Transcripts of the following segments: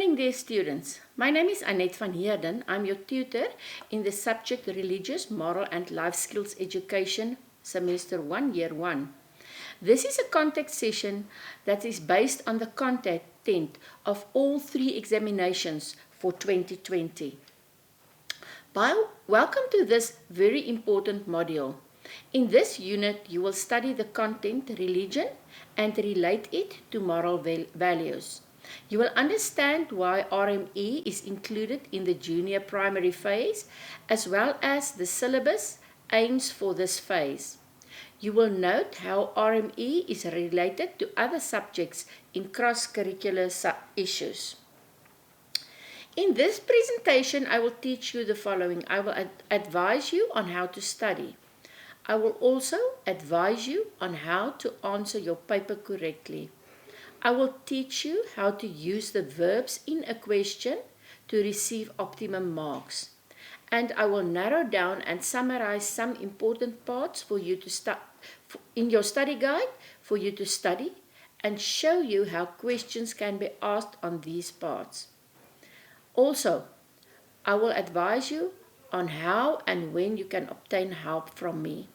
morning, dear students. My name is Annette van Heerden. I'm your tutor in the subject Religious, Moral and Life Skills Education, Semester 1, Year 1. This is a contact session that is based on the content of all 3 examinations for 2020. Welcome to this very important module. In this unit, you will study the content, religion, and relate it to moral values. You will understand why RME is included in the junior primary phase, as well as the syllabus aims for this phase. You will note how RME is related to other subjects in cross-curricular issues. In this presentation, I will teach you the following. I will advise you on how to study. I will also advise you on how to answer your paper correctly. I will teach you how to use the verbs in a question to receive optimum marks. And I will narrow down and summarize some important parts for you to in your study guide for you to study and show you how questions can be asked on these parts. Also, I will advise you on how and when you can obtain help from me.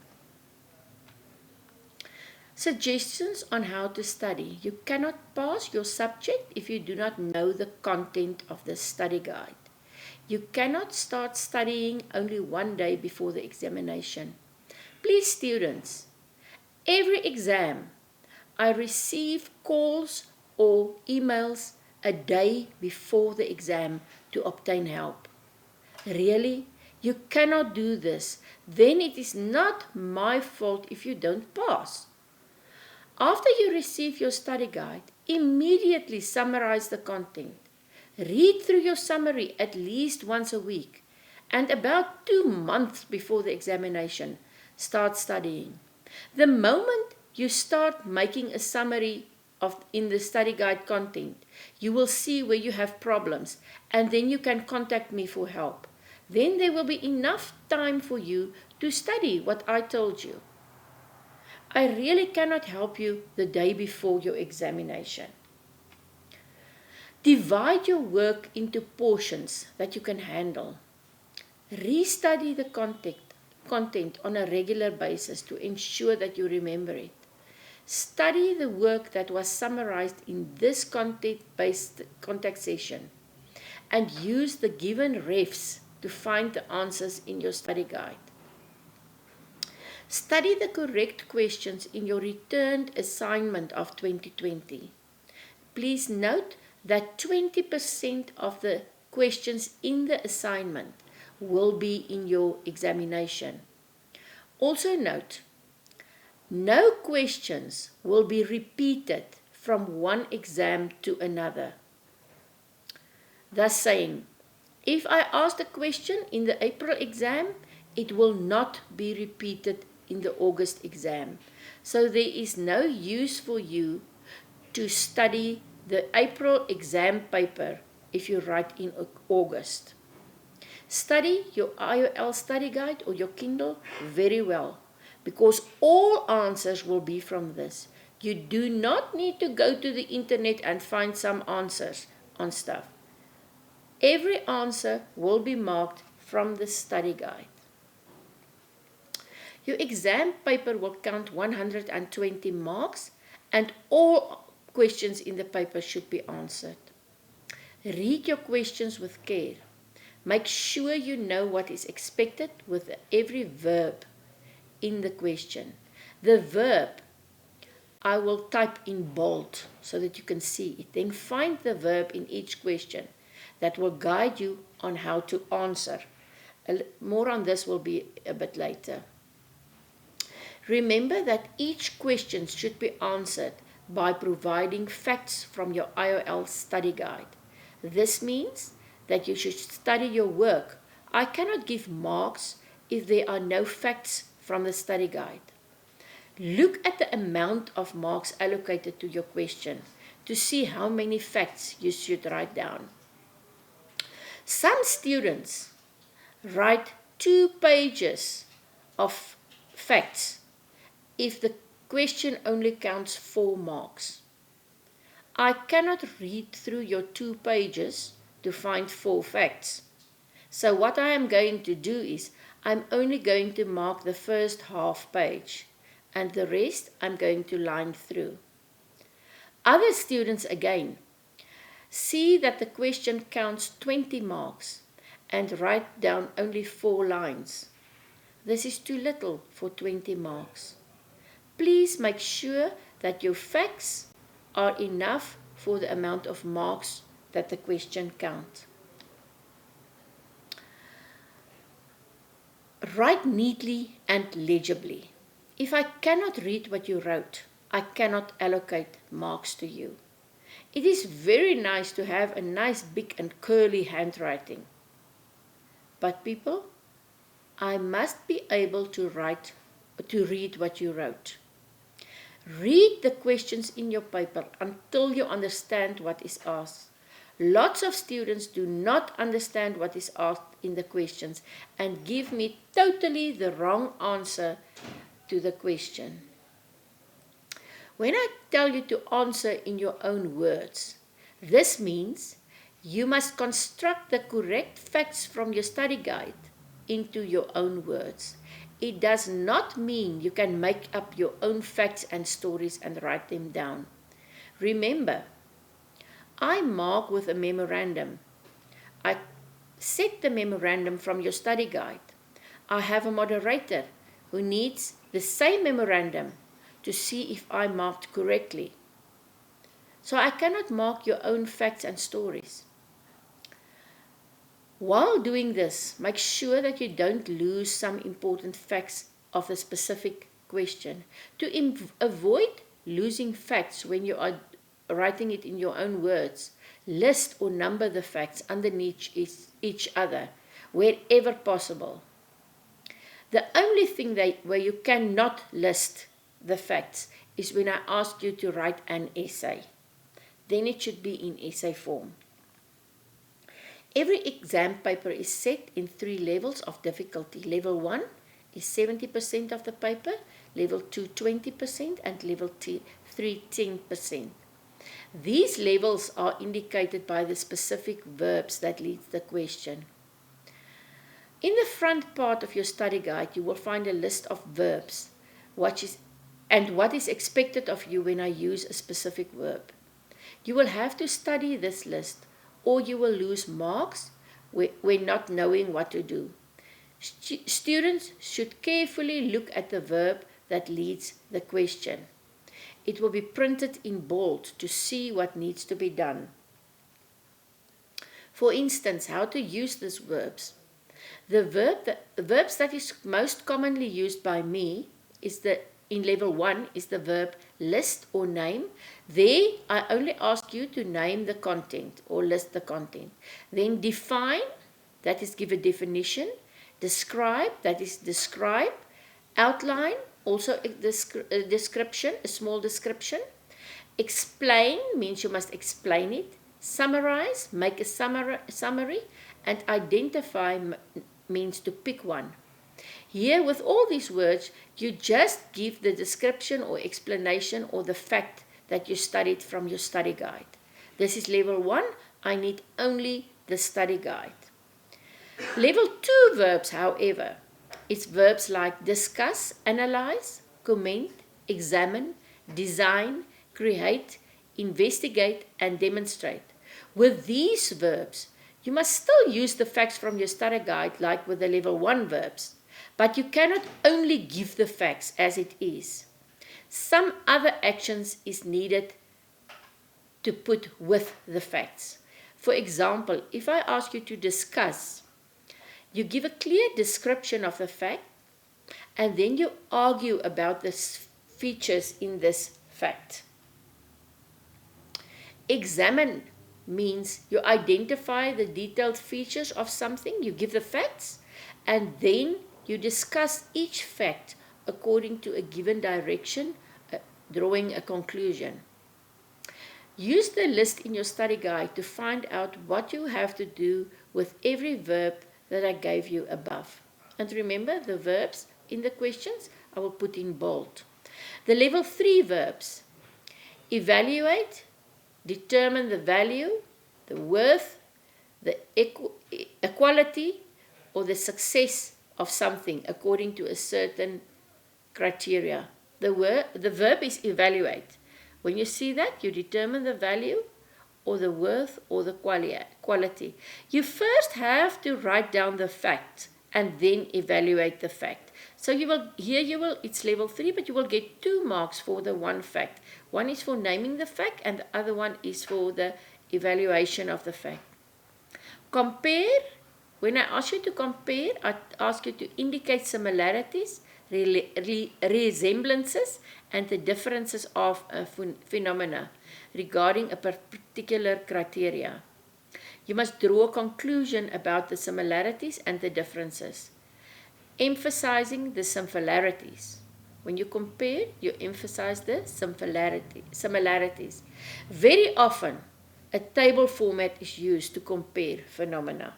Suggestions on how to study. You cannot pass your subject if you do not know the content of the study guide. You cannot start studying only one day before the examination. Please, students, every exam, I receive calls or emails a day before the exam to obtain help. Really? You cannot do this. Then it is not my fault if you don't pass. After you receive your study guide, immediately summarize the content. Read through your summary at least once a week, and about 2 months before the examination, start studying. The moment you start making a summary in the study guide content, you will see where you have problems, and then you can contact me for help. Then there will be enough time for you to study what I told you. I really cannot help you the day before your examination. Divide your work into portions that you can handle. Restudy the content on a regular basis to ensure that you remember it. Study the work that was summarized in this content-based contact session and use the given refs to find the answers in your study guide. Study the correct questions in your returned assignment of 2020. Please note that 20% of the questions in the assignment will be in your examination. Also note, no questions will be repeated from one exam to another. Thus saying, if I ask a question in the April exam, it will not be repeated in the August exam. So there is no use for you to study the April exam paper if you write in August. Study your IOL study guide or your Kindle very well, because all answers will be from this. You do not need to go to the internet and find some answers on stuff. Every answer will be marked from the study guide. Your exam paper will count 120 marks, and all questions in the paper should be answered. Read your questions with care. Make sure you know what is expected with every verb in the question. The verb I will type in bold so that you can see it. Then find the verb in each question that will guide you on how to answer. More on this will be a bit later. Remember that each question should be answered by providing facts from your IOL study guide. This means that you should study your work. I cannot give marks if there are no facts from the study guide. Look at the amount of marks allocated to your question to see how many facts you should write down. Some students write 2 pages of facts if the question only counts 4 marks. I cannot read through your 2 pages to find 4 facts. So what I am going to do is, I'm only going to mark the first half page, and the rest I'm going to line through. Other students again see that the question counts 20 marks and write down only 4 lines. This is too little for 20 marks. Please make sure that your facts are enough for the amount of marks that the question counts. Write neatly and legibly. If I cannot read what you wrote, I cannot allocate marks to you. It is very nice to have a nice big and curly handwriting. But people, I must be able to read what you wrote. Read the questions in your paper until you understand what is asked. Lots of students do not understand what is asked in the questions and give me totally the wrong answer to the question. When I tell you to answer in your own words, this means you must construct the correct facts from your study guide into your own words. It does not mean you can make up your own facts and stories and write them down. Remember, I mark with a memorandum. I set the memorandum from your study guide. I have a moderator who needs the same memorandum to see if I marked correctly. So I cannot mark your own facts and stories. While doing this, make sure that you don't lose some important facts of the specific question. To avoid losing facts when you are writing it in your own words, list or number the facts underneath each other wherever possible. The only thing where you cannot list the facts is when I ask you to write an essay. Then it should be in essay form. Every exam paper is set in 3 levels of difficulty. Level 1 is 70% of the paper, level 2 20%, and level 3 10%. These levels are indicated by the specific verbs that lead the question. In the front part of your study guide, you will find a list of verbs, what is expected of you when I use a specific verb. You will have to study this list, or you will lose marks when not knowing what to do. Students should carefully look at the verb that leads the question. It will be printed in bold to see what needs to be done. For instance, how to use these verbs. The verbs that is most commonly used by me in level 1 is the verb list or name. There, I only ask you to name the content or list the content. Then define, that is give a definition. Describe, that is describe. Outline, also a description, a small description. Explain means you must explain it. Summarize, make a summary. And identify means to pick one. Here, with all these words, you just give the description or explanation or the fact that you studied from your study guide. This is level 1. I need only the study guide. Level 2 verbs, however, it's verbs like discuss, analyze, comment, examine, design, create, investigate, and demonstrate. With these verbs, you must still use the facts from your study guide like with the level 1 verbs, but you cannot only give the facts as it is. Some other actions is needed to put with the facts. For example, if I ask you to discuss, you give a clear description of the fact and then you argue about the features in this fact. Examine means you identify the detailed features of something, you give the facts, and then you discuss each fact according to a given direction, drawing a conclusion. Use the list in your study guide to find out what you have to do with every verb that I gave you above. And remember, the verbs in the questions I will put in bold. The level 3 verbs: evaluate, Determine the value, the worth, the equality, or the success of something according to a certain criteria. The verb is evaluate. When you see that, you determine the value or the worth or the quality. You first have to write down the fact and then evaluate the fact. So it's level 3, but you will get 2 marks for the one fact. One is for naming the fact and the other one is for the evaluation of the fact. Compare. When I ask you to compare, I ask you to indicate similarities, resemblances, and the differences of a phenomena regarding a particular criteria. You must draw a conclusion about the similarities and the differences, emphasizing the similarities. When you compare, you emphasize the similarities. Very often, a table format is used to compare phenomena.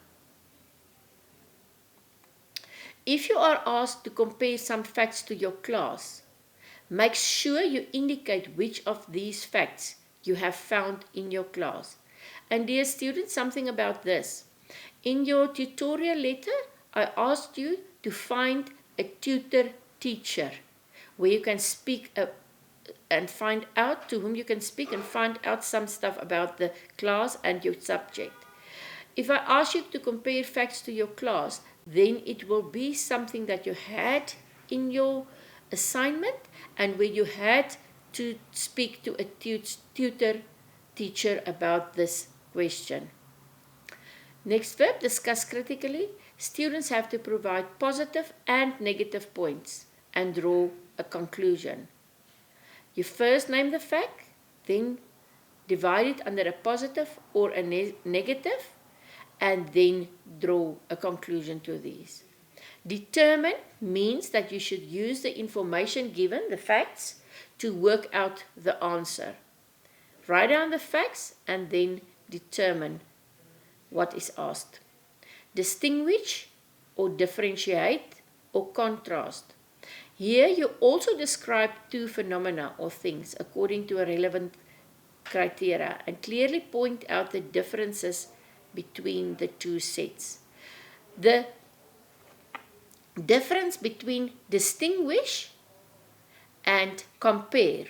If you are asked to compare some facts to your class, make sure you indicate which of these facts you have found in your class. And dear students, something about this. In your tutorial letter, I asked you to find a tutor teacher where you can speak and find out to whom you can speak and find out some stuff about the class and your subject. If I ask you to compare facts to your class, then it will be something that you had in your assignment and where you had to speak to a tutor teacher about this question. Next verb, discuss critically. Students have to provide positive and negative points and draw a conclusion. You first name the fact, then divide it under a positive or a negative, and then draw a conclusion to these. Determine means that you should use the information given, the facts, to work out the answer. Write down the facts and then determine what is asked. Distinguish or differentiate or contrast. Here you also describe 2 phenomena or things according to a relevant criteria and clearly point out the differences between the 2 sets. The difference between distinguish and compare.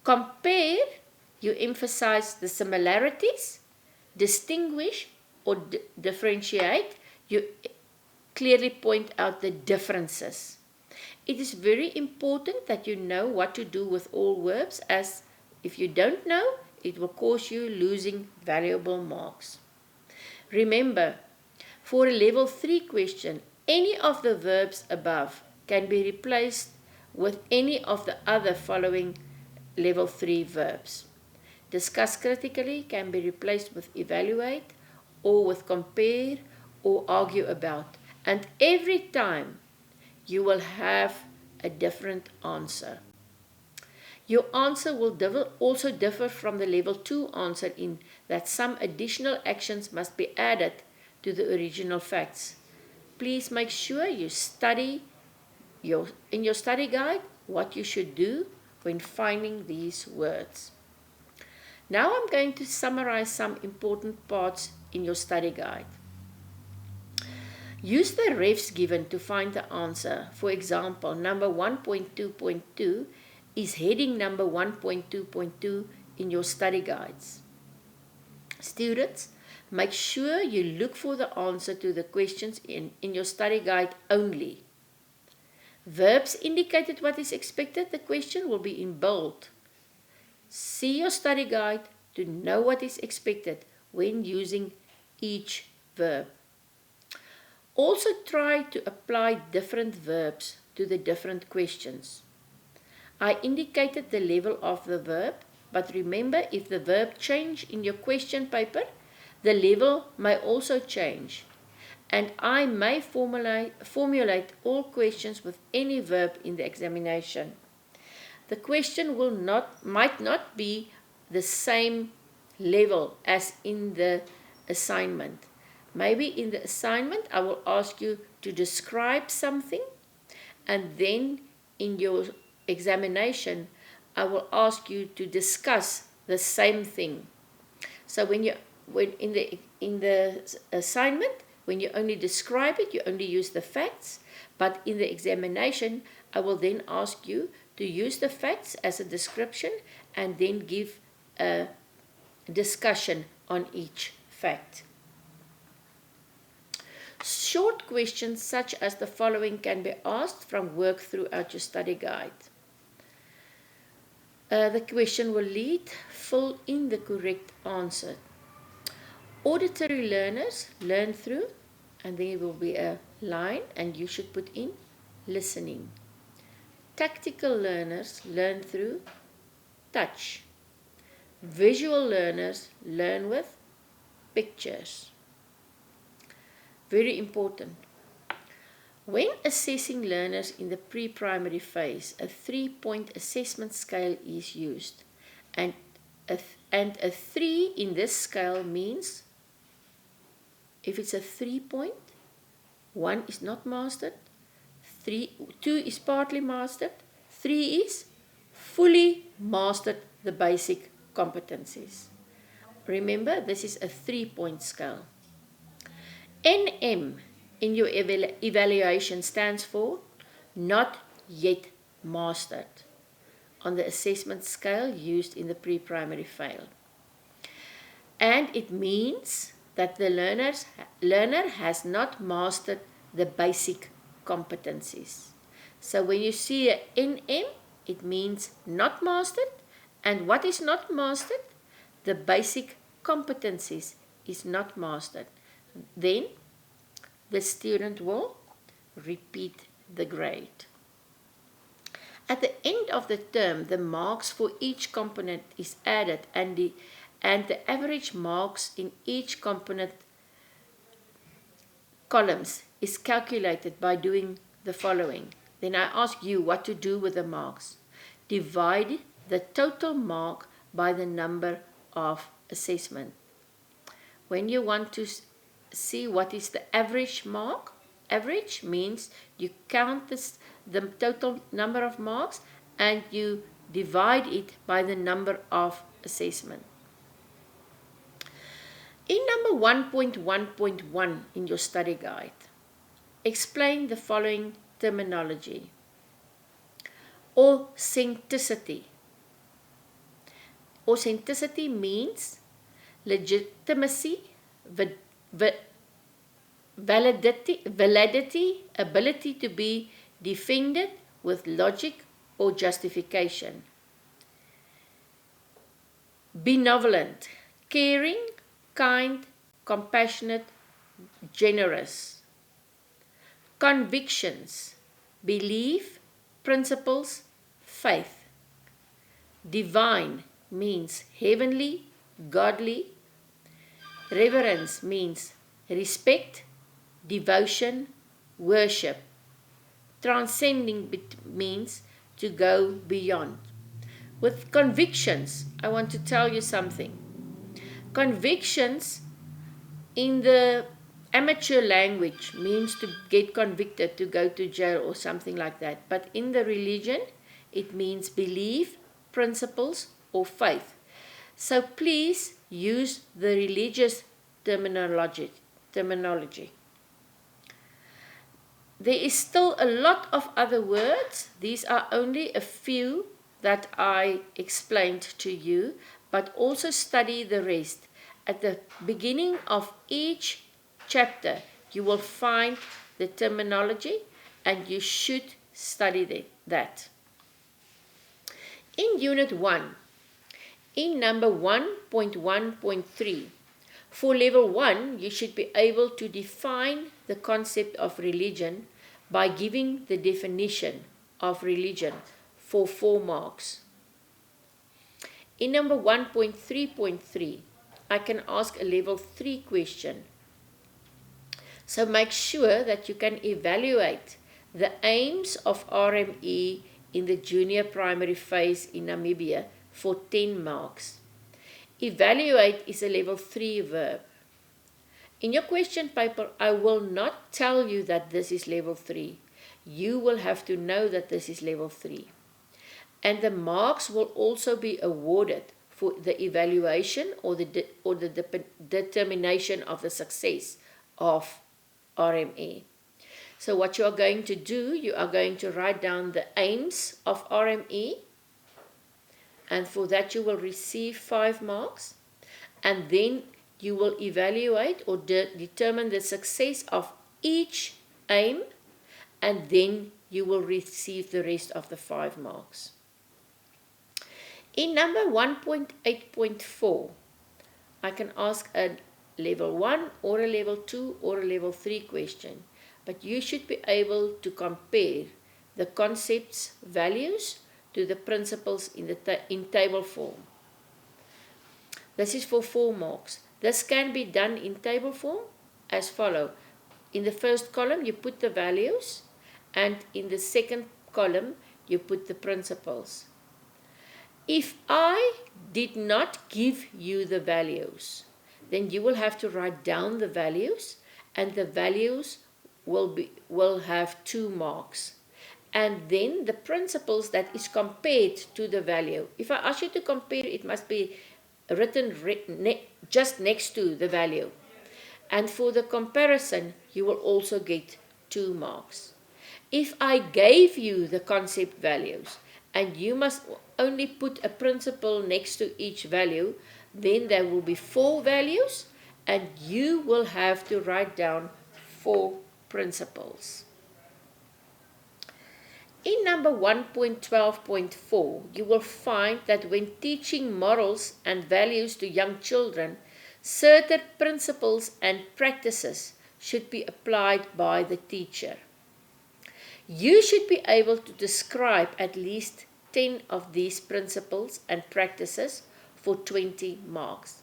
Compare, you emphasize the similarities. Distinguish or differentiate, you clearly point out the differences. It is very important that you know what to do with all verbs, as if you don't know, it will cause you losing valuable marks. Remember, for a level 3 question, any of the verbs above can be replaced with any of the other following level 3 verbs. Discuss critically can be replaced with evaluate or with compare or argue about. And every time you will have a different answer. Your answer will also differ from the level 2 answer in that some additional actions must be added to the original facts. Please make sure you study in your study guide what you should do when finding these words. Now I'm going to summarize some important parts in your study guide. Use the refs given to find the answer. For example, number 1.2.2 is heading number 1.2.2 in your study guides. Students, make sure you look for the answer to the questions in your study guide only. Verbs indicated what is expected, the question will be in bold. See your study guide to know what is expected when using each verb. Also try to apply different verbs to the different questions. I indicated the level of the verb, but remember, if the verb change in your question paper, the level may also change. And I may formulate all questions with any verb in the examination. The question might not be the same level as in the assignment. Maybe in the assignment I will ask you to describe something, and then in your examination I will ask you to discuss the same thing. So when in the assignment, when you only describe it, you only use the facts. But in the examination, I will then ask you to use the facts as a description and then give a discussion on each fact. Short questions such as the following can be asked from work throughout your study guide. The question will lead, fill in the correct answer. Auditory learners learn through, and there will be a line and you should put in listening. Tactical learners learn through touch. Visual learners learn with pictures. Very important. When assessing learners in the pre-primary phase, a 3-point assessment scale is used. And a 3 in this scale means if it's a 3-point, 1 is not mastered, 2 is partly mastered, 3 is fully mastered the basic competencies. Remember, this is a 3-point scale. NM in your evaluation stands for not yet mastered on the assessment scale used in the pre-primary phase. And it means that the learner has not mastered the basic competencies. So when you see a NM, it means not mastered. And what is not mastered? The basic competencies is not mastered. Then the student will repeat the grade. At the end of the term, the marks for each component is added and the average marks in each component columns is calculated by doing the following. Then I ask you what to do with the marks. Divide the total mark by the number of assessment. When you want to see what is the average mark, average means you count the total number of marks and you divide it by the number of assessment. In number 1.1.1 in your study guide, explain the following terminology. Authenticity. Authenticity means legitimacy, validity, ability to be defended with logic or justification. Benevolent, caring, kind, compassionate, generous. Convictions, belief, principles, faith. Divine means heavenly, godly. Reverence means respect, devotion, worship. Transcending means to go beyond. With convictions, I want to tell you something. Convictions in the amateur language means to get convicted, to go to jail or something like that. But in the religion, it means belief, principles, or faith. So please use the religious terminology. There is still a lot of other words. These are only a few that I explained to you, but also study the rest. At the beginning of each chapter, you will find the terminology and you should study that. In Unit 1, in number 1.1.3, for level 1, you should be able to define the concept of religion by giving the definition of religion for 4 marks. In number 1.3.3, I can ask a level 3 question. So make sure that you can evaluate the aims of RME in the junior primary phase in Namibia for 10 marks. Evaluate is a level 3 verb. In your question paper, I will not tell you that this is level 3. You will have to know that this is level 3. And the marks will also be awarded for the evaluation or the determination of the success of RME. So what you are going to do, you are going to write down the aims of RME, and for that you will receive 5 marks, and then you will evaluate or determine the success of each aim, and then you will receive the rest of the 5 marks. In number 1.8.4, I can ask a level 1 or a level 2 or a level 3 question, but you should be able to compare the concepts' values to the principles in table form. This is for 4 marks. This can be done in table form as follows. In the first column you put the values, and in the second column you put the principles. If I did not give you the values, then you will have to write down the values, and the values will have 2 marks. And then the principles that is compared to the value. If I ask you to compare, it must be written just next to the value. And for the comparison, you will also get 2 marks. If I gave you the concept values, and you must only put a principle next to each value, then there will be 4 values, and you will have to write down 4 principles. In number 1.12.4, you will find that when teaching morals and values to young children, certain principles and practices should be applied by the teacher. You should be able to describe at least 10 of these principles and practices for 20 marks.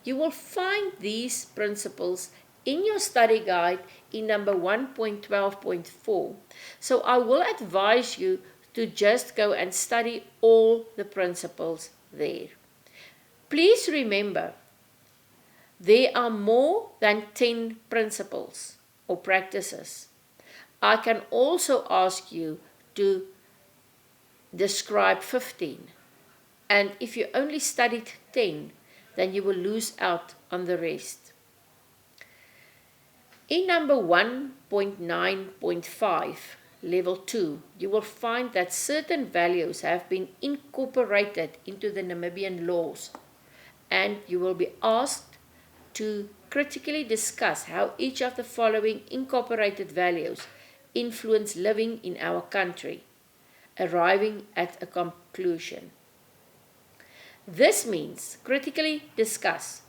You will find these principles in your study guide in number 1.12.4. So I will advise you to just go and study all the principles there. Please remember, there are more than 10 principles or practices. I can also ask you to describe 15. And if you only studied 10, then you will lose out on the rest. In number 1.9.5, level 2, you will find that certain values have been incorporated into the Namibian laws, and you will be asked to critically discuss how each of the following incorporated values influence living in our country, arriving at a conclusion. This means critically discuss.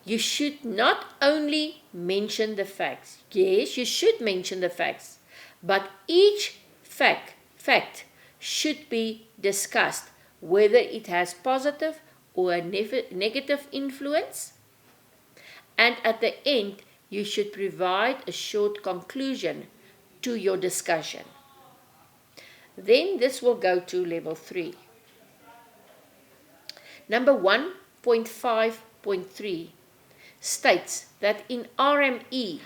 You should not only mention the facts. Yes, you should mention the facts, but each fact should be discussed, whether it has positive or a negative influence. And at the end, you should provide a short conclusion to your discussion. Then this will go to level 3. Number 1.5.3 states that in RME,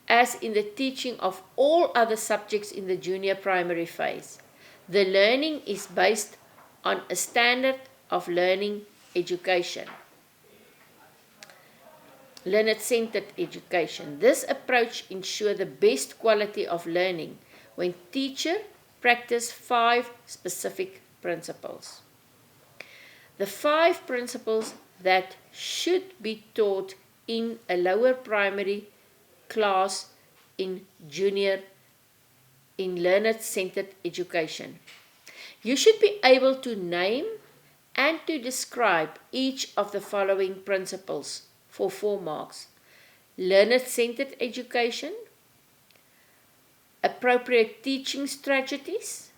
as in the teaching of all other subjects in the junior primary phase, the learning is based on a standard of learning education, learner-centered education. This approach ensures the best quality of learning when teachers practice 5 specific principles. The 5 principles that should be taught in a lower primary class in learner-centered education. You should be able to name and to describe each of the following principles for 4 marks. Learner-centered education, appropriate teaching strategies,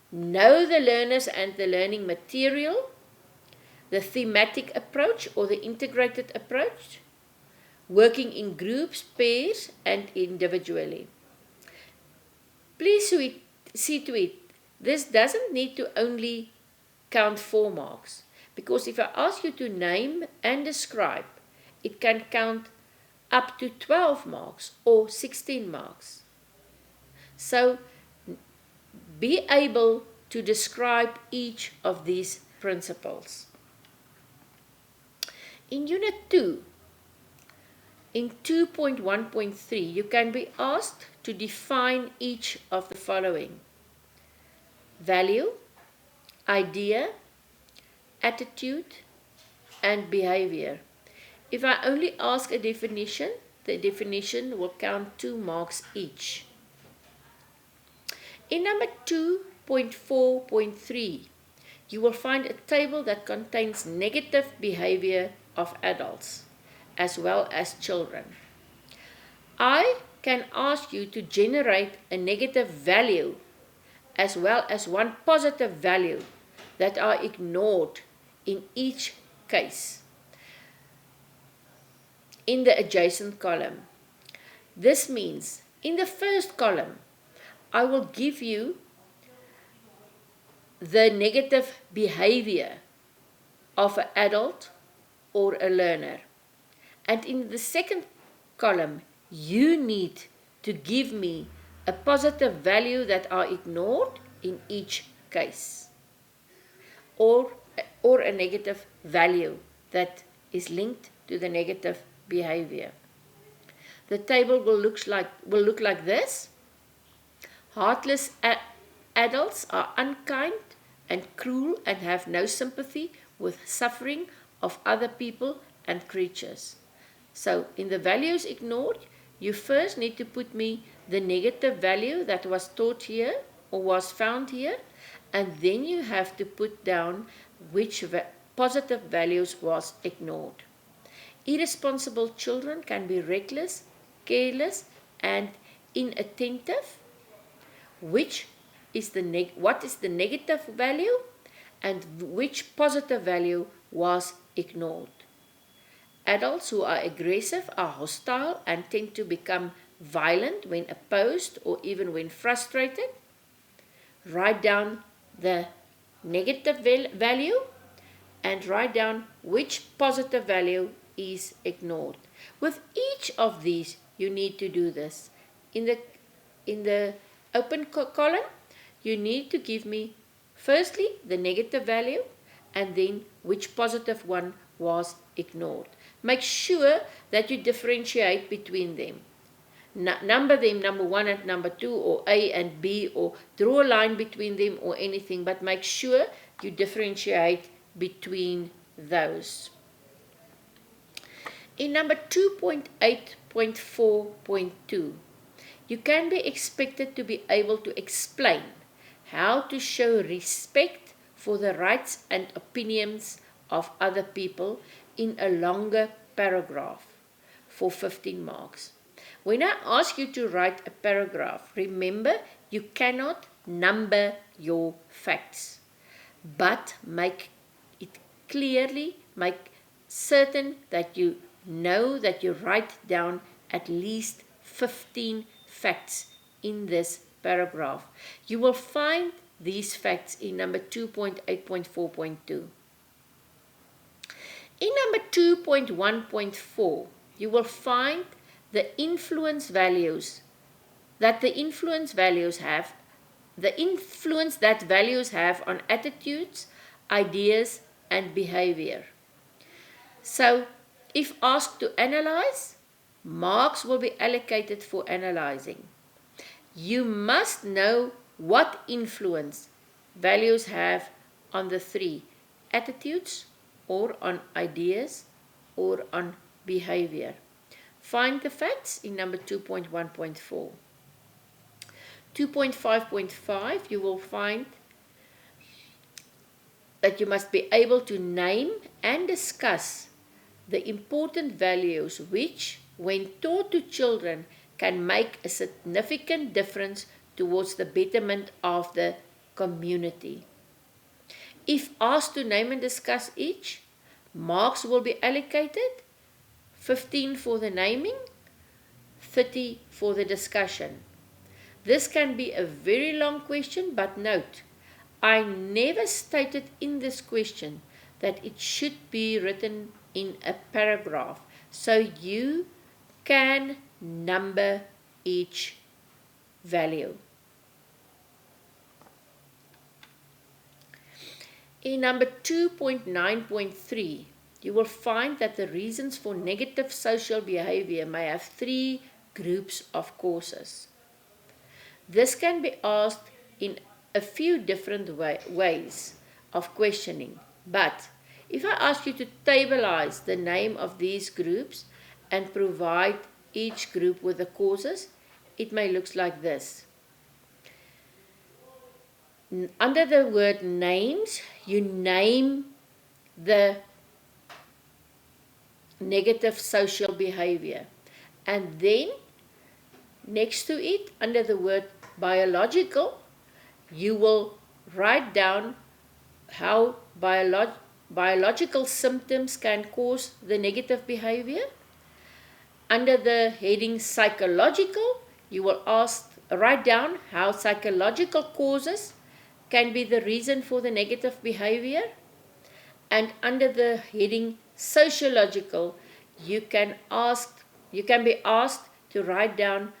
know the learners and the learning material, the thematic approach or the integrated approach, working in groups, pairs, and individually. Please see to it, this doesn't need to only count 4 marks, because if I ask you to name and describe, it can count up to 12 marks or 16 marks. So be able to describe each of these principles. In Unit 2, in 2.1.3, you can be asked to define each of the following: value, idea, attitude, and behavior. If I only ask a definition, the definition will count 2 marks each. In number 2.4.3, you will find a table that contains negative behavior of adults as well as children. I can ask you to generate a negative value as well as one positive value that are ignored in each case in the adjacent column. This means in the first column, I will give you the negative behavior of an adult or a learner. And in the second column, you need to give me a positive value that are ignored in each case, or a negative value that is linked to the negative behavior. The table will look like this. Heartless adults are unkind and cruel and have no sympathy with suffering of other people and creatures. So in the values ignored, you first need to put me the negative value that was taught here or was found here, and then you have to put down which positive values was ignored. Irresponsible children can be reckless, careless, and inattentive. What is the negative value and which positive value was ignored? Adults who are aggressive are hostile and tend to become violent when opposed or even when frustrated. Write down the negative value and write down which positive value is ignored. With each of these, you need to do this. In the open column, you need to give me firstly the negative value and then which positive one was ignored. Make sure that you differentiate between them. Number them number 1 and number 2, or A and B, or draw a line between them or anything, but make sure you differentiate between those. In number 2.8.4.2, you can be expected to be able to explain how to show respect for the rights and opinions of other people in a longer paragraph for 15 marks. When I ask you to write a paragraph, remember you cannot number your facts, but make certain that you know that you write down at least 15 facts in this paragraph. You will find these facts in number 2.8.4.2. In number 2.1.4, you will find the influence that values have on attitudes, ideas, and behavior. So, if asked to analyze, marks will be allocated for analyzing. You must know what influence values have on the 3 attitudes, or on ideas, or on behavior. Find the facts in number 2.1.4. 2.5.5, you will find that you must be able to name and discuss the important values which, when taught to children, can make a significant difference towards the betterment of the community. If asked to name and discuss each, marks will be allocated, 15 for the naming, 30 for the discussion. This can be a very long question, but note, I never stated in this question that it should be written in a paragraph, so you can number each value. In number 2.9.3, you will find that the reasons for negative social behavior may have three groups of causes. This can be asked in a few different ways of questioning, but if I ask you to tableize the name of these groups and provide each group with the causes, it may look like this. Under the word names, you name the negative social behavior, and then next to it, under the word biological, you will write down how biological symptoms can cause the negative behavior. Under the heading psychological, you will write down how psychological causes can be the reason for the negative behavior. And under the heading sociological, you can be asked to write down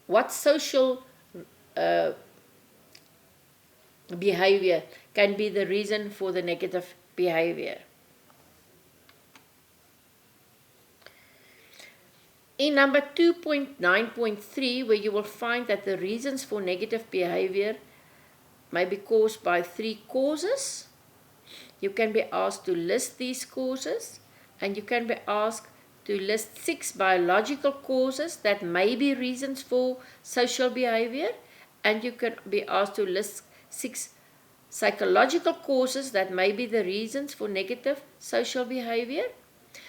what social behavior can be the reason for the negative behavior. In number 2.9.3, where you will find that the reasons for negative behavior may be caused by three causes, you can be asked to list these causes, and you can be asked to list 6 biological causes that may be reasons for social behavior, and you can be asked to list 6 psychological causes that may be the reasons for negative social behavior.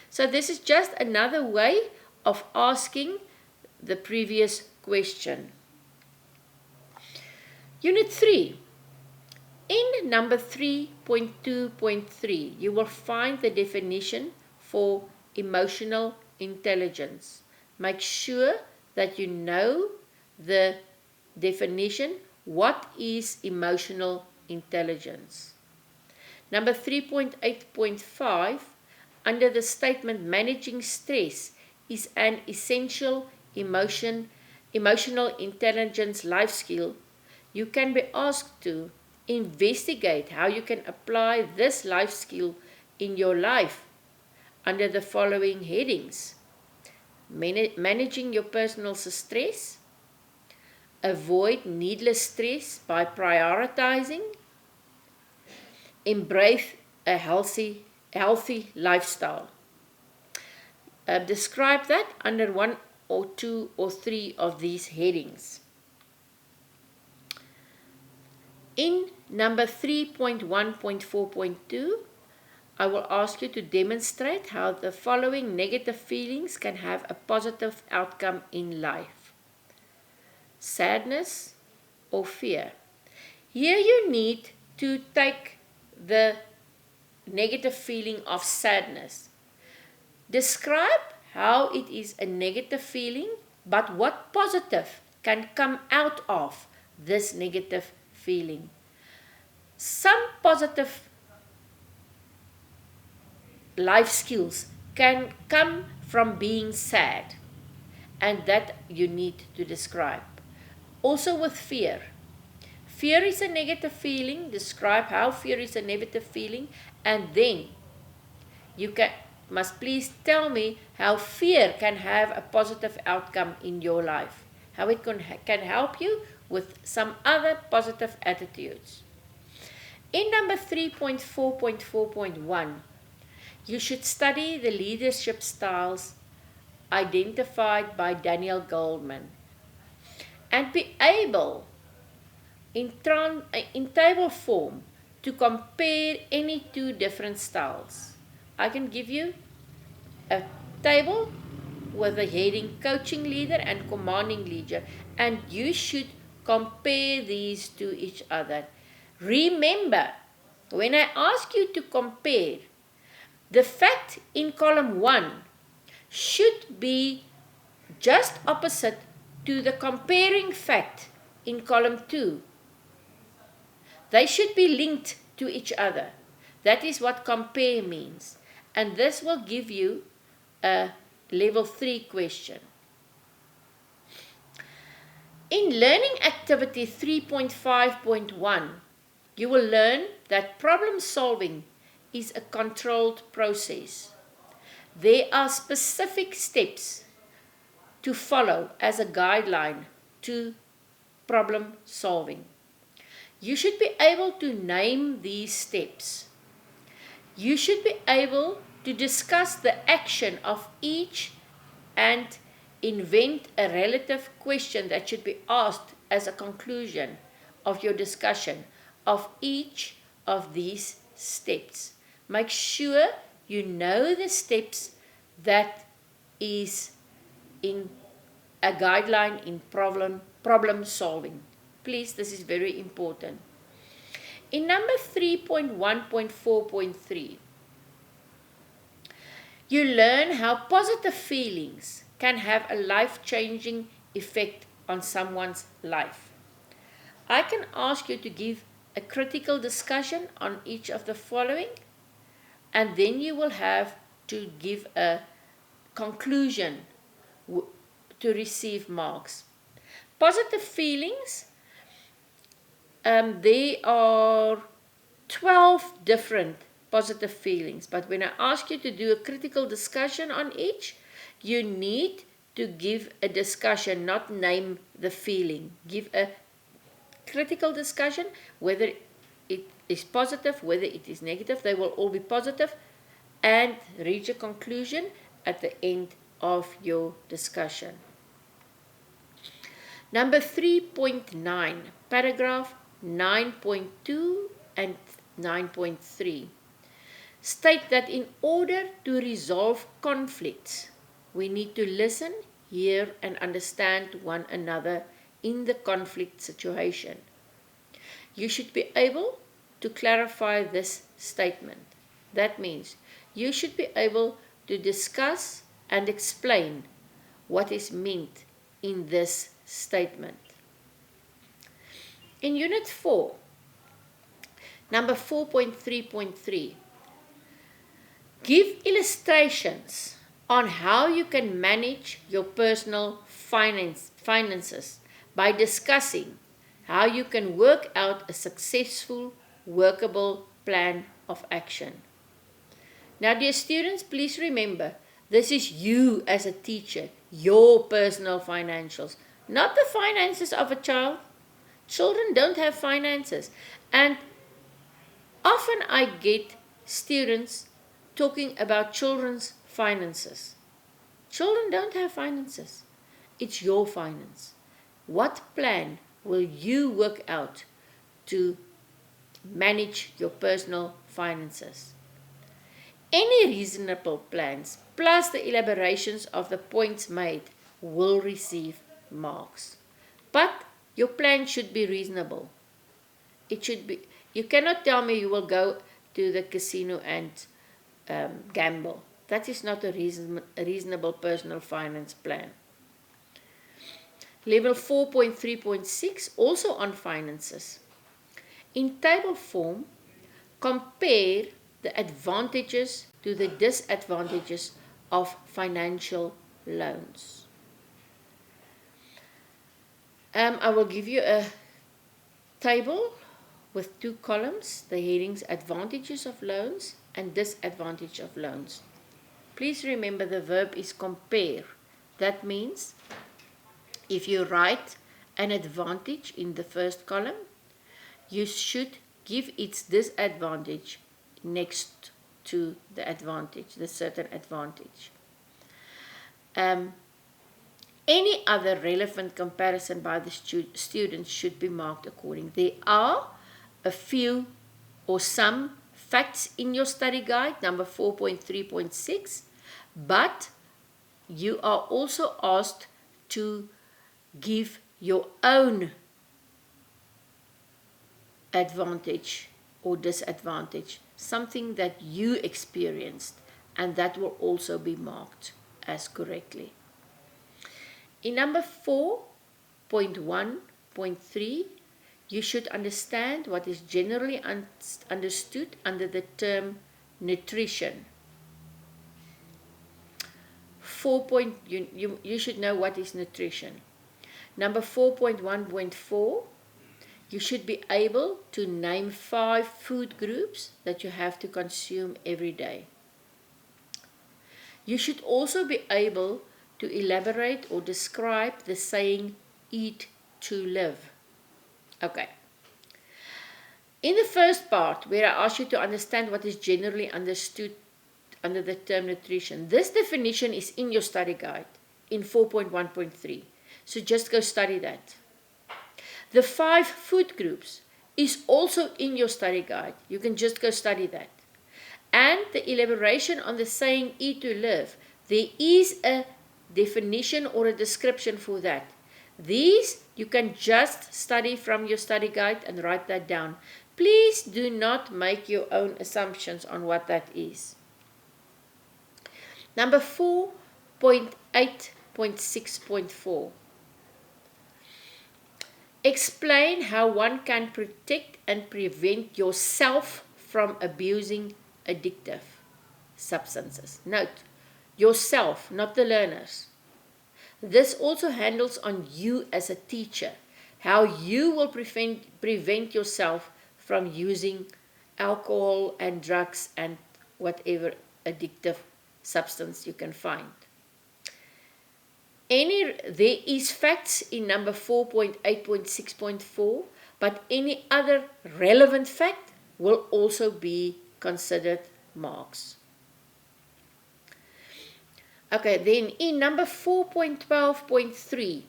So this is just another way of asking the previous question. Unit 3. In number 3.2.3, you will find the definition for emotional intelligence. Make sure that you know the definition. What is emotional intelligence? Number 3.8.5, under the statement managing stress is an essential emotional intelligence life skill, you can be asked to investigate how you can apply this life skill in your life under the following headings: managing your personal stress, avoid needless stress by prioritizing, embrace a healthy lifestyle. Describe that under 1 or 2 or 3 of these headings. In number 3.1.4.2, I will ask you to demonstrate how the following negative feelings can have a positive outcome in life: sadness or fear. Here you need to take the negative feeling of sadness. Describe how it is a negative feeling, but what positive can come out of this negative feeling. Some positive life skills can come from being sad, and that you need to describe. Also with fear. Fear is a negative feeling. Describe how fear is a negative feeling, and then you must please tell me how fear can have a positive outcome in your life, how it can help you with some other positive attitudes. In number 3.4.4.1, you should study the leadership styles identified by Daniel Goleman and be able in table form to compare any two different styles. I can give you a table with the heading coaching leader and commanding leader, and you should compare these to each other. Remember, when I ask you to compare, the fact in column 1 should be just opposite to the comparing fact in column 2. They should be linked to each other. That is what compare means. And this will give you a level 3 question. In learning activity 3.5.1, You will learn that problem solving is a controlled process. There are specific steps to follow as a guideline to problem solving. You should be able to name these steps. You should be able to discuss the action of each and invent a relative question that should be asked as a conclusion of your discussion of each of these steps. Make sure you know the steps that is in a guideline in problem solving. Please, this is very important. In number 3.1.4.3, you learn how positive feelings can have a life-changing effect on someone's life. I can ask you to give a critical discussion on each of the following, and then you will have to give a conclusion to receive marks. Positive feelings, there are 12 different positive feelings, but when I ask you to do a critical discussion on each, you need to give a discussion, not name the feeling. Give a critical discussion, whether it is positive, whether it is negative. They will all be positive, and reach a conclusion at the end of your discussion. Number 3.9, paragraph 9.2 and 9.3 state that in order to resolve conflicts, we need to listen, hear, and understand one another in the conflict situation. You should be able to clarify this statement. That means you should be able to discuss and explain what is meant in this statement. In Unit 4, number 4.3.3, give illustrations on how you can manage your personal finances by discussing how you can work out a successful, workable plan of action. Now, dear students, please remember, this is you as a teacher, your personal financials, not the finances of a child. Children don't have finances. And often I get students talking about children's finances. Children don't have finances. It's your finance. What plan will you work out to manage your personal finances? Any reasonable plans, plus the elaborations of the points made, will receive marks. But your plan should be reasonable. It should be. You cannot tell me you will go to the casino and gamble. That is not a reasonable personal finance plan. Level 4.3.6, also on finances. In table form, compare the advantages to the disadvantages of financial loans. I will give you a table with two columns, the headings advantages of loans and disadvantage of loans. Please remember the verb is compare. That means if you write an advantage in the first column, you should give its disadvantage next to the advantage, the certain advantage. Any other relevant comparison by the students should be marked according. There are a few or some facts in your study guide, number 4.3.6, but you are also asked to give your own advantage or disadvantage, something that you experienced, and that will also be marked as correctly. In number 4.1.3, you should understand what is generally understood under the term nutrition. You should know what is nutrition. Number 4.1.4, You should be able to name 5 food groups that you have to consume every day. You should also be able to elaborate or describe the saying, eat to live. Okay. In the first part, where I ask you to understand what is generally understood under the term nutrition, this definition is in your study guide in 4.1.3. So just go study that. The 5 food groups is also in your study guide. You can just go study that. And the elaboration on the saying eat to live, there is a definition or a description for that. These you can just study from your study guide and write that down. Please do not make your own assumptions on what that is. Number 4.8.6.4. Explain how one can protect and prevent yourself from abusing addictive substances. Note, yourself, not the learners. This also handles on you as a teacher, how you will prevent yourself from using alcohol and drugs and whatever addictive substance you can find. There is facts in number 4.8.6.4, but any other relevant fact will also be considered marks. Okay, then in number 4.12.3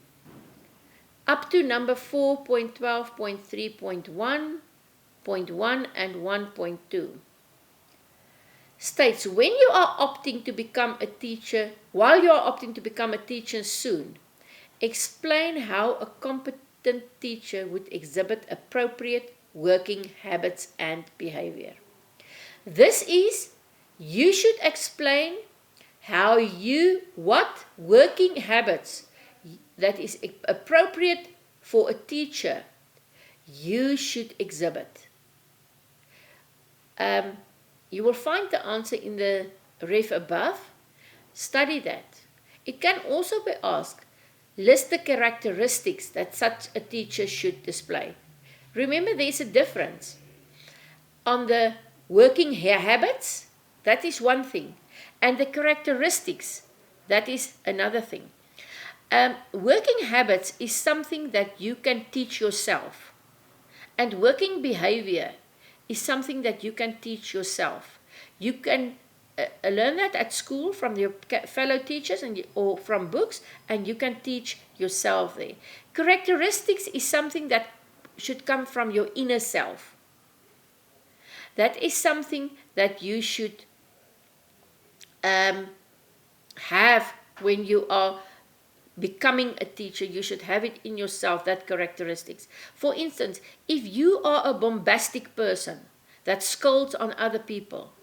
up to number 4.12.3.1.1 and 1.2 states when you are opting to become a teacher, while you are opting to become a teacher soon, explain how a competent teacher would exhibit appropriate working habits and behavior. This is, you should explain what working habits that is appropriate for a teacher you should exhibit. You will find the answer in the ref above. Study that. It can also be asked, list the characteristics that such a teacher should display. Remember, there is a difference. On the working habits, that is one thing. And the characteristics, that is another thing. Working habits is something that you can teach yourself. And working behavior is something that you can teach yourself. You can learn that at school from your fellow teachers or from books, and you can teach yourself there. Characteristics is something that should come from your inner self. That is something that you should have when you are becoming a teacher. You should have it in yourself, that characteristics. For instance, if you are a bombastic person that scolds on other people,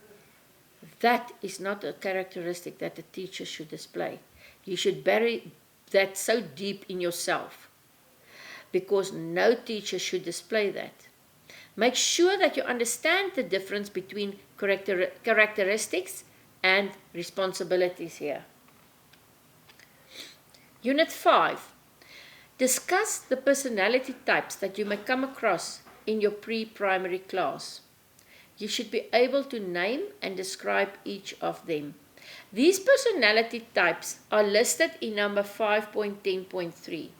that is not a characteristic that a teacher should display. You should bury that so deep in yourself, because no teacher should display that. Make sure that you understand the difference between characteristics and responsibilities here. Unit 5. Discuss the personality types that you may come across in your pre-primary class. You should be able to name and describe each of them. These personality types are listed in number 5.10.3.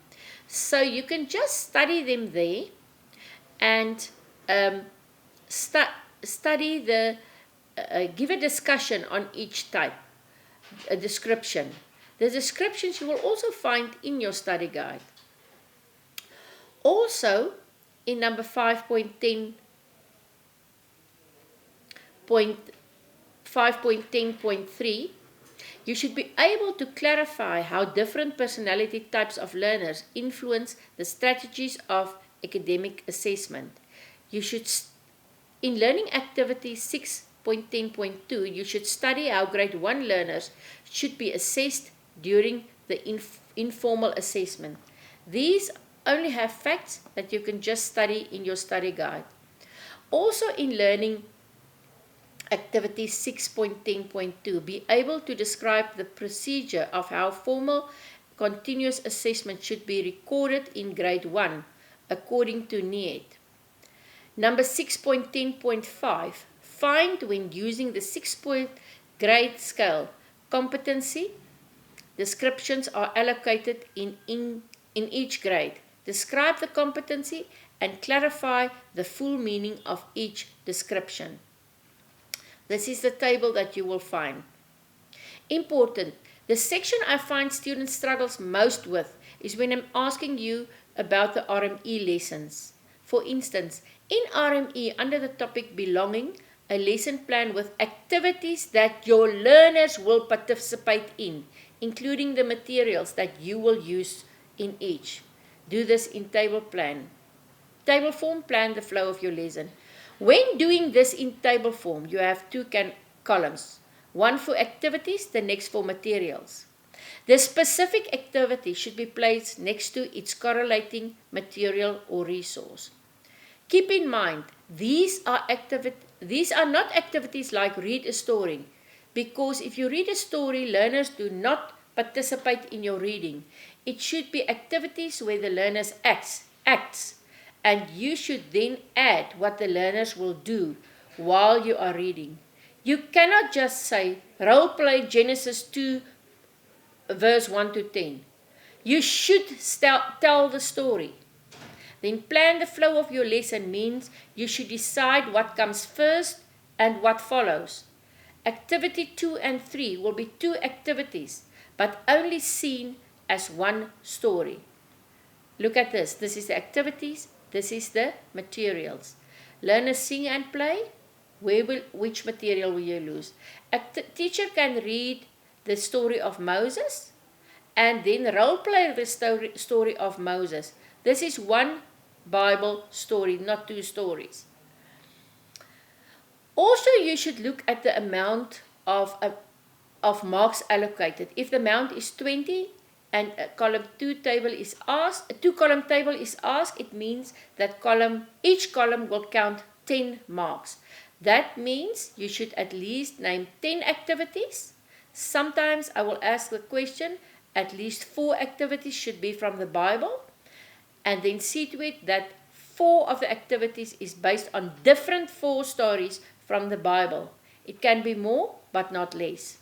So you can just study them there and study give a discussion on each type, a description. The descriptions you will also find in your study guide. Also, in number 5.10.3, you should be able to clarify how different personality types of learners influence the strategies of academic assessment. You should, in learning activity 6.10.2, you should study how grade 1 learners should be assessed during the informal assessment. These only have facts that you can just study in your study guide. Also in learning activity 6.10.2, be able to describe the procedure of how formal continuous assessment should be recorded in grade 1 according to need. Number 6.10.5, find when using the 6-point grade scale. Competency descriptions are allocated in each grade. Describe the competency and clarify the full meaning of each description. This is the table that you will find. Important. The section I find students struggles most with is when I'm asking you about the RME lessons. For instance, in RME, under the topic belonging, a lesson plan with activities that your learners will participate in, including the materials that you will use in each. Do this in table plan. Table form, plan the flow of your lesson. When doing this in table form, you have two columns. One for activities, the next for materials. The specific activity should be placed next to its correlating material or resource. Keep in mind, these are not activities like read a story, because if you read a story, learners do not participate in your reading. It should be activities where the learners acts, and you should then add what the learners will do while you are reading. You cannot just say, role play Genesis 2, verse 1 to 10. You should tell the story. Then plan the flow of your lesson means you should decide what comes first and what follows. Activity 2 and 3 will be two activities, but only seen as one story. Look at this. This is the activities. This is the materials. Learners sing and play. Which material will you use? A teacher can read the story of Moses and then role play the story of Moses. This is one Bible story, not two stories. Also, you should look at the amount of marks allocated. If the amount is 20 and a column 2 table is asked, a 2-column table is asked, it means that each column will count 10 marks. That means you should at least name 10 activities. Sometimes I will ask the question, at least 4 activities should be from the Bible, and then see to it that 4 of the activities is based on different 4 stories from the Bible. It can be more, but not less.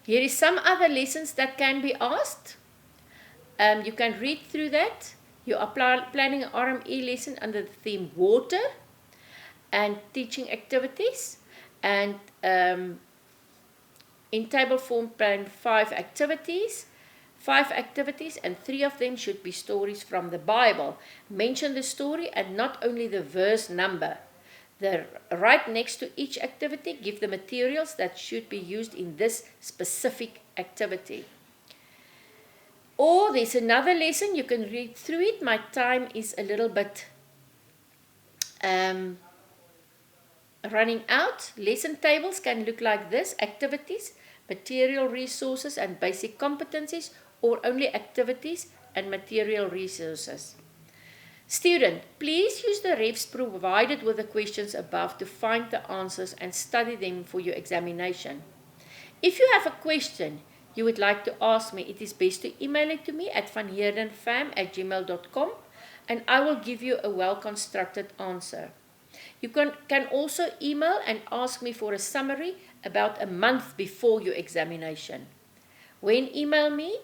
Here is some other lessons that can be asked. You can read through that. You are planning an RME lesson under the theme water and teaching activities. And in table form, plan 5 activities. 5 activities, and 3 of them should be stories from the Bible. Mention the story and not only the verse number. Right next to each activity, give the materials that should be used in this specific activity. Or there's another lesson, you can read through it. My time is a little bit running out. Lesson tables can look like this: activities, material resources and basic competencies, or only activities and material resources. Student, please use the refs provided with the questions above to find the answers and study them for your examination. If you have a question you would like to ask me, it is best to email it to me at vanheerdenfam@gmail.com, and I will give you a well-constructed answer. You can also email and ask me for a summary about a month before your examination. When email me,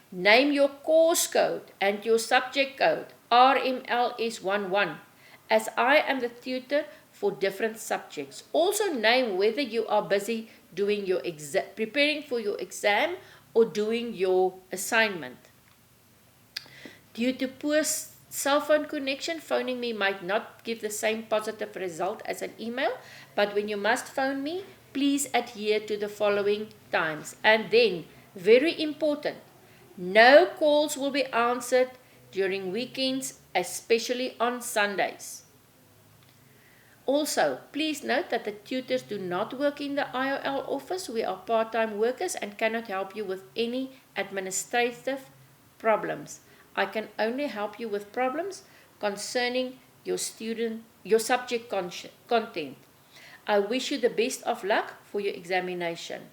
name your course code and your subject code, RMLS11, as I am the tutor for different subjects. Also name whether you are busy doing your preparing for your exam or doing your assignment. Due to poor cell phone connection, phoning me might not give the same positive result as an email, but when you must phone me, please adhere to the following times. And then, very important, no calls will be answered during weekends, especially on Sundays. Also, please note that the tutors do not work in the IOL office. We are part-time workers and cannot help you with any administrative problems. I can only help you with problems concerning your subject content. I wish you the best of luck for your examination.